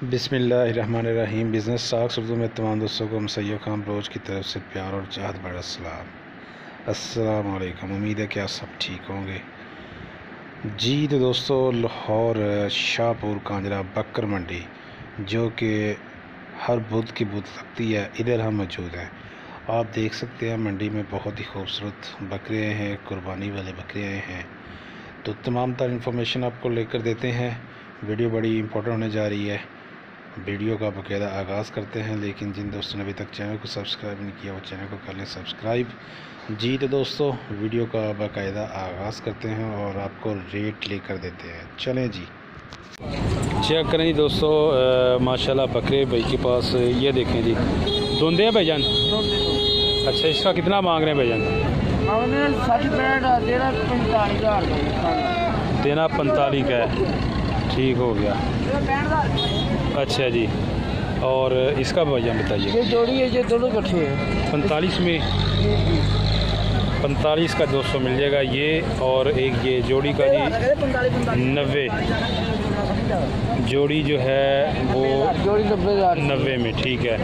बिस्मिल्लाहिर्रहमानिर्रहीम। Business talks Urdu में तमाम दोस्तों को सैयद खान बलोच की तरफ से प्यार और चाहत भरा सलाम। अस्सलाम वालेकुम। उम्मीद है कि आप सब ठीक होंगे जी। तो दोस्तों, लाहौर शाहपुर कांजरा बकर मंडी जो कि हर बुध की बुध लगती है, इधर हम मौजूद हैं। आप देख सकते हैं मंडी में बहुत ही खूबसूरत बकरे हैं, कुर्बानी वाले बकरे हैं। तो तमाम तर इन्फॉर्मेशन आपको लेकर देते हैं। वीडियो बड़ी इंपॉर्टेंट होने जा रही है। वीडियो का बाकायदा आगाज़ करते हैं, लेकिन जिन दोस्तों ने अभी तक चैनल को सब्सक्राइब नहीं किया वो चैनल को कर लें सब्सक्राइब जी। तो दोस्तों, वीडियो का बाकायदा आगाज़ करते हैं और आपको रेट लेकर देते हैं। चलें जी, चेक करें जी दोस्तों। माशाल्लाह बकरे भाई के पास ये देखें जी, धुंधे हैं भाईजान। अच्छा, इसका कितना मांग रहे हैं भाईजान? देना 45 का है, ठीक हो गया। अच्छा जी, और इसका भाईजान बताइए। ये जोड़ी है, ये दोनों इकट्ठे हैं। 45 में 45 का 200 मिल जाएगा ये, और एक ये जोड़ी का जी 90। जोड़ी जो है वो जोड़ी 90 में, ठीक है।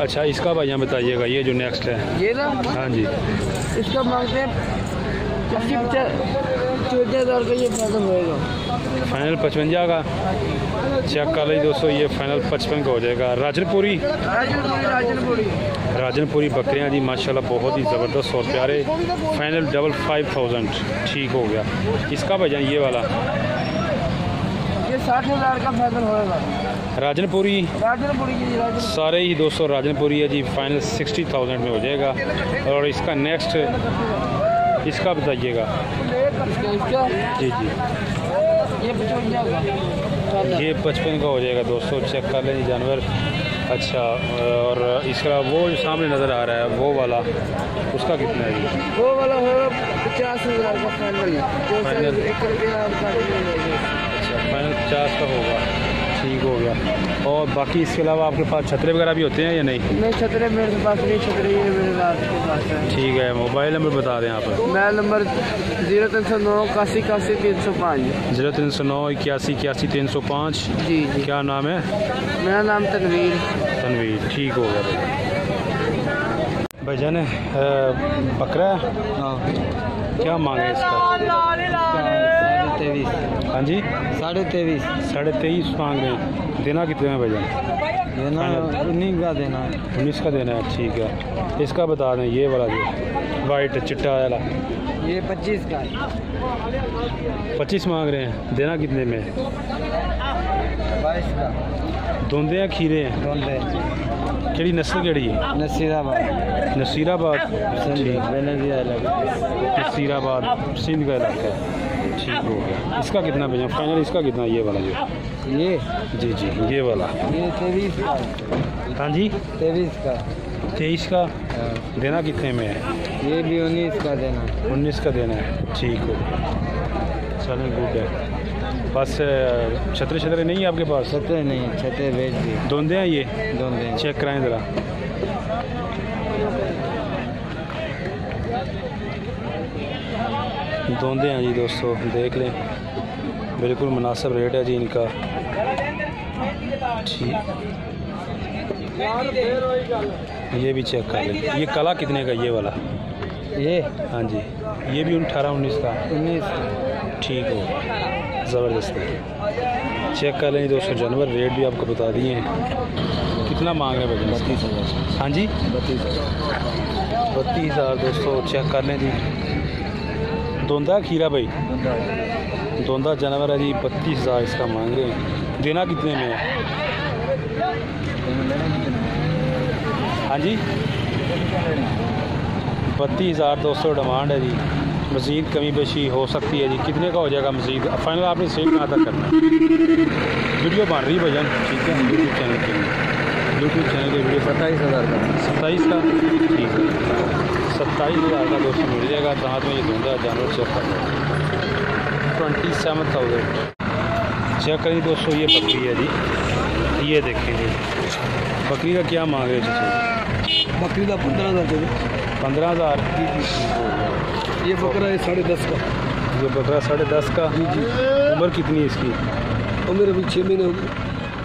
अच्छा, इसका भाईजान बताइएगा, ये जो नेक्स्ट है ये ना। हाँ जी, इसका मांगते हैं 54,000 का, ये फाइनल होएगा। फाइनल 55 का। चेक कर लीजिए दोस्तों, ये फाइनल 55 का हो जाएगा। राजनपुरी राजनपुरी बकरियाँ जी माशाल्लाह बहुत ही ज़बरदस्त और प्यारे। फाइनल 55,000, ठीक हो गया। इसका भाईजान ये वाला ये 60,000 का फाइनल होएगा। राजनपुरी की सारे ही दोस्तों राजनपुरी है जी, फाइनल 60,000 में हो जाएगा। और इसका नेक्स्ट इसका बताइएगा जी जी। ये 55 का हो जाएगा दोस्तों, चेक कर लें जानवर। अच्छा, और इसका वो जो सामने नज़र आ रहा है वो वाला, उसका कितना है? वो वाला होगा 50,000 का फाइनल। फाइनल 1 रुपया अच्छा, फाइनल 50 का होगा, ठीक हो गया। और बाकी इसके अलावा आपके पास छतरे वगैरह भी होते हैं या नहीं? नहीं, छतरे मेरे पास नहीं, छतरे ये मेरे रात के पास है। ठीक है, मोबाइल नंबर बता दें आप। Mobile number 0309 81 81 305। 0309 81 81 305 जी जी। क्या नाम है? मेरा नाम तनवीर। तनवीर, ठीक हो गया भाईजान। बकरा हाँ, क्या मांगे इसका? 23,500। हाँ जी, 23,500 23.5 मांग रहे हैं। देना कितने में भाईजान? देना 19 का देना है। 19 का देना है, ठीक है। इसका बता दें, ये वाला जो वाइट चिट्टा वाला ये 25 का है। 25 मांग रहे हैं। देना कितने में? 22 का। धुंधे हैं, खीरे हैं? धुंधे। केड़ी नस्ल केड़ी है? नसीराबाद। नसीराबाद, ठीक। बेनज़ीर नसीराबाद सिंध का इलाका है, ठीक हो गया। इसका कितना भैया फाइनल? इसका कितना ये वाला जो ये जी जी ये वाला? ये 23 का। हाँ जी, 23 का। 23 का। देना कितने में है? ये भी 19 का देना। 19 का देना है, ठीक हो गया। चलें, गुड है। बस छतरे छतरे नहीं है आपके पास? छतरे नहीं, छतरे भेज दिए। धुंधे हैं ये? धुंधे। चेक कराएं ज़रा। धुंधे हैं जी दोस्तों, देख लें, बिल्कुल मुनासिब रेट है जी इनका, ठीक। ये भी चेक कर लें। ये कला कितने का ये वाला? ये हाँ जी, ये भी 18-19 का? 19। ठीक हो, ज़बरदस्त है। चेक कर लें दोस्तों, जानवर रेट भी आपको बता दिए हैं। कितना मांग रहे हैं? 32,000। हाँ जी, 32,000। 32,000 दोस्तों, चेक कर लें जी। धुंधा खीरा भाई, धुंधा जानवर है जी, 32,000 इसका मांग रहे हैं। देना कितने में है? हाँ जी, 32,000 दोस्तों डिमांड है जी। मज़ीद कमी बेशी हो सकती है जी। कितने का हो जाएगा मज़ीद? फाइनल आपने सेल कहाँ तक करना है? वीडियो बन रही भजन, ठीक है, यूट्यूब चैनल के लिए। यूट्यूब चैनल के वीडियो 27,000 का। 27 का, ठीक है। 27,000 का दोस्तों मिल जाएगा। दांत में ये धुंधा जानवर चेक कर लो, 27,000। चेक करिए दोस्तों, ये बकरी है जी, ये देखें जी। बकरी का क्या मांग रहे हैं? बकरी का 15,000। 15,000। ये बकरा है 10.5 का। ये बकरा 10.5 का। जी जी। उम्र कितनी है इसकी? उम्र अभी 6 महीने हो गए।